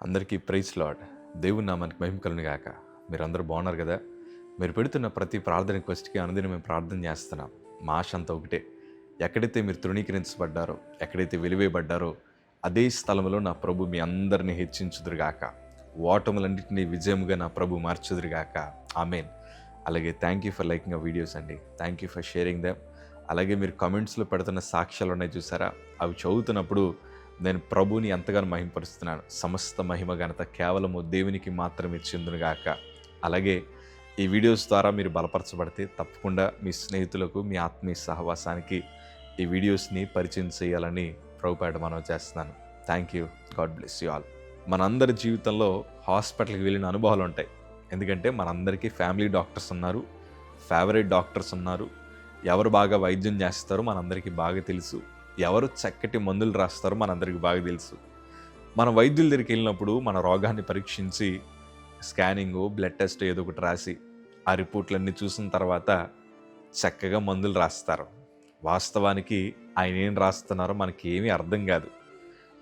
అందరికీ praise lord. దేవుని నామానికి మహిమ కలుగును గాక. మీరందరూ బాగున్నారు కదా? మీరు పెడుతున్న ప్రతి ప్రార్థన రిక్వెస్ట్కి అనుదినం మేము ప్రార్థన చేస్తున్నాం. మా ఆశ అంతా ఒకటే, ఎక్కడైతే మీరు తృణీకరించబడ్డారో, ఎక్కడైతే వెలివేయబడ్డారో అదే స్థలంలో నా ప్రభు మీ అందరినీ హెచ్చించుదురుగాక, ఓటములన్నింటినీ విజయముగా నా ప్రభు మార్చుదురుగాక. ఆమేన్. అలాగే థ్యాంక్ యూ ఫర్ లైకింగ్ ఆ వీడియోస్ అండి. Thank you for sharing them. అలాగే మీరు కమెంట్స్లో పెడుతున్న సాక్ష్యాలు ఉన్నాయి చూసారా, అవి చదువుతున్నప్పుడు నేను ప్రభువుని ఎంతగానో మహిమపరుస్తున్నాను. సమస్త మహిమ ఘనత కేవలము దేవునికి మాత్రమే చెందునుగాక. అలాగే ఈ వీడియోస్ ద్వారా మీరు బలపరచబడితే తప్పకుండా మీ స్నేహితులకు, మీ ఆత్మీయ సహవాసానికి ఈ వీడియోస్ని పరిచయం చేయాలని ప్రభుపేట మనవి చేస్తున్నాను. Thank you. God bless you all. మనందరి జీవితంలో హాస్పిటల్కి వెళ్ళిన అనుభవాలు ఉంటాయి. ఎందుకంటే మనందరికీ ఫ్యామిలీ డాక్టర్స్ ఉన్నారు, ఫేవరెట్ డాక్టర్స్ ఉన్నారు. ఎవరు బాగా వైద్యం చేస్తారో మనందరికీ బాగా తెలుసు. ఎవరు చక్కటి మందులు రాస్తారో మనందరికీ బాగా తెలుసు. మన వైద్యుల దగ్గరికి వెళ్ళినప్పుడు మన రోగాన్ని పరీక్షించి స్కానింగు, బ్లడ్ టెస్ట్ ఏదో ఒకటి రాసి ఆ రిపోర్ట్లన్నీ చూసిన తర్వాత చక్కగా మందులు రాస్తారు. వాస్తవానికి ఆయన ఏం రాస్తున్నారో మనకి ఏమీ అర్థం కాదు.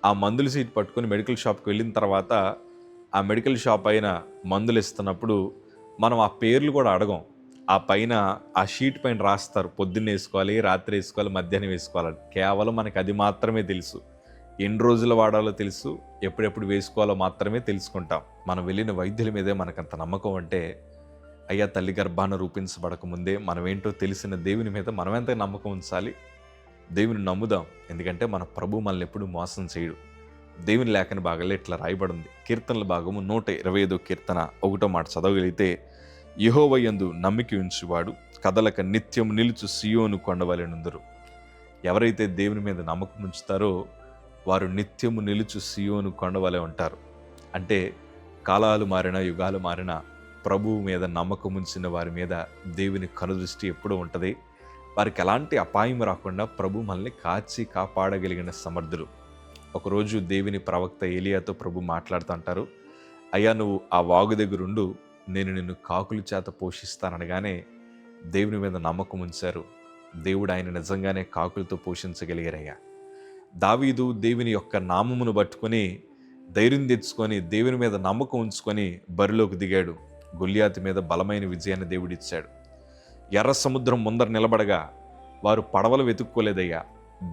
ఆ మందుల సీట్ పట్టుకొని మెడికల్ షాప్కి వెళ్ళిన తర్వాత ఆ మెడికల్ షాప్ అయిన మందులు ఇస్తున్నప్పుడు మనం ఆ పేర్లు కూడా అడగం. ఆ పైన ఆ షీట్ పైన రాస్తారు, పొద్దున్న వేసుకోవాలి, రాత్రి వేసుకోవాలి, మధ్యాహ్నం వేసుకోవాలని. కేవలం మనకి అది మాత్రమే తెలుసు. ఎన్ని రోజులు వాడాలో తెలుసు, ఎప్పుడెప్పుడు వేసుకోవాలో మాత్రమే తెలుసుకుంటాం. మనం వెళ్ళిన వైద్యుల మీదే మనకంత నమ్మకం అంటే, అయ్యా తల్లి గర్భాన రూపించబడకముందే మనమేంటో తెలిసిన దేవుని మీద మనం ఎంత నమ్మకం ఉంచాలి. దేవుని నమ్ముదాం, ఎందుకంటే మన ప్రభు మనల్ని ఎప్పుడు మోసం చేయడు. దేవుని లేఖన భాగంలో ఇట్లా రాయబడింది. కీర్తనల భాగము 125 కీర్తన 1వ మాట చదవగలిగితే, యెహోవా యందు నమ్మిక ఉంచువాడు కదలక నిత్యం నిలుచు సియోను కొండవలెనుందురు. ఎవరైతే దేవుని మీద నమ్మకం ఉంచుతారో వారు నిత్యము నిలుచు సియోను కొండవలె ఉంటారు. అంటే కాలాలు మారినా, యుగాలు మారినా ప్రభువు మీద నమ్మకం ఉంచిన వారి మీద దేవుని కనుదృష్టి ఎప్పుడూ ఉంటుంది. వారికి ఎలాంటి అపాయం రాకుండా ప్రభు మనల్ని కాచి కాపాడగలిగిన సమర్థులు. ఒకరోజు దేవుని ప్రవక్త ఏలియాతో ప్రభు మాట్లాడుతుంటారు, అయ్యా నువ్వు ఆ వాగు దగ్గరుండు, నేను నిన్ను కాకుల చేత పోషిస్తాననగానే దేవుని మీద నమ్మకం ఉంచారు. దేవుడు ఆయన నిజంగానే కాకులతో పోషించగలిగారయ్యా. దావీదు దేవుని యొక్క నామమును పట్టుకొని ధైర్యం తెచ్చుకొని దేవుని మీద నమ్మకం ఉంచుకొని బరిలోకి దిగాడు. గొల్లియాతు మీద బలమైన విజయాన్ని దేవుడిచ్చాడు. ఎర్ర సముద్రం ముందర నిలబడగా వారు పడవలు వెతుక్కోలేదయ్యా,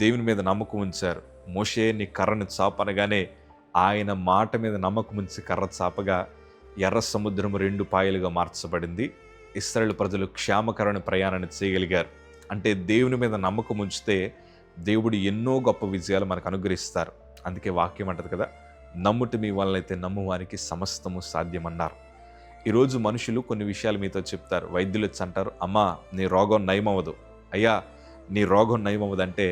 దేవుని మీద నమ్మకం ఉంచారు. మోషే నీ కర్రను చాపనగానే ఆయన మాట మీద నమ్మకం ఉంచి కర్ర చాపగా ఎర్ర సముద్రం 2 పాయలుగా మార్చబడింది. ఇశ్రాయేలు ప్రజలు క్షేమకరమైన ప్రయాణాన్ని చేయగలిగారు. అంటే దేవుని మీద నమ్మకం ఉంచితే దేవుడు ఎన్నో గొప్ప విజయాలు మనకు అనుగ్రహిస్తారు. అందుకే వాక్యం అంటది కదా, నమ్ముట మీ వలనైతే నమ్మువానికి సమస్తము సాధ్యమన్నారు. ఈరోజు మనుషులు కొన్ని విషయాలు మీతో చెప్తారు. వైద్యులు వచ్చి అంటారు, అమ్మా నీ రోగం నయమవ్వదు, అయ్యా నీ రోగం నయమవ్వదంటే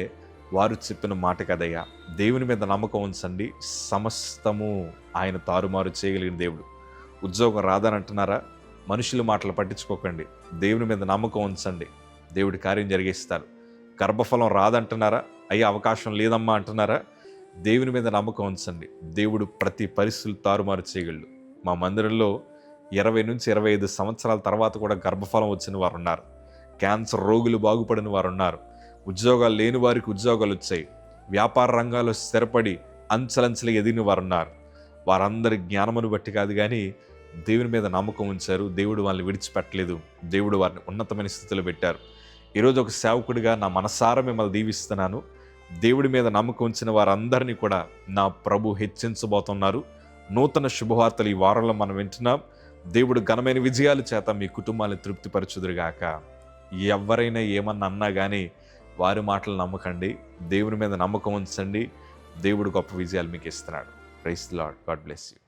వారు చెప్పిన మాట కదయ్యా. దేవుని మీద నమ్మకం ఉంచండి, సమస్తము ఆయన తారుమారు చేయగలిగిన దేవుడు. ఉద్యోగం రాదని అంటున్నారా, మనుషుల మాటలు పట్టించుకోకండి, దేవుని మీద నమ్మకం ఉంచండి, దేవుడి కార్యం జరిగిస్తారు. గర్భఫలం రాదంటున్నారా, అయ్యా అవకాశం లేదమ్మా అంటున్నారా, దేవుని మీద నమ్మకం ఉంచండి, దేవుడు ప్రతి పరిస్థితులు తారుమారు చేయగలడు. మా మందిరంలో 20 నుంచి 25 సంవత్సరాల తర్వాత కూడా గర్భఫలం వచ్చిన వారు ఉన్నారు. క్యాన్సర్ రోగులు బాగుపడిన వారు ఉన్నారు. ఉద్యోగాలు లేని వారికి ఉద్యోగాలు వచ్చాయి. వ్యాపార రంగాల్లో స్థిరపడి అంచెలంచెలు ఎదిగిన వారు ఉన్నారు. వారందరి జ్ఞానమును బట్టి కాదు కానీ దేవుని మీద నమ్మకం ఉంచారు. దేవుడు వాళ్ళని విడిచిపెట్టలేదు. దేవుడు వారిని ఉన్నతమైన స్థితిలో పెట్టారు. ఈరోజు ఒక సేవకుడిగా నా మనసారా మిమ్మల్ని దీవిస్తున్నాను. దేవుడి మీద నమ్మకం ఉంచిన వారందరినీ కూడా నా ప్రభు హెచ్చించబోతున్నారు. నూతన శుభవార్తలు ఈ వారంలో మనం వింటున్నాం. దేవుడు ఘనమైన విజయాల చేత మీ కుటుంబాన్ని తృప్తిపరచుదురుగాక. ఎవరైనా ఏమన్నా అన్నా కానీ వారి మాటలు నమ్మకండి, దేవుని మీద నమ్మకం ఉంచండి. దేవుడు గొప్ప విజయాలు మీకు ఇస్తున్నాడు. Praise the Lord. God bless you.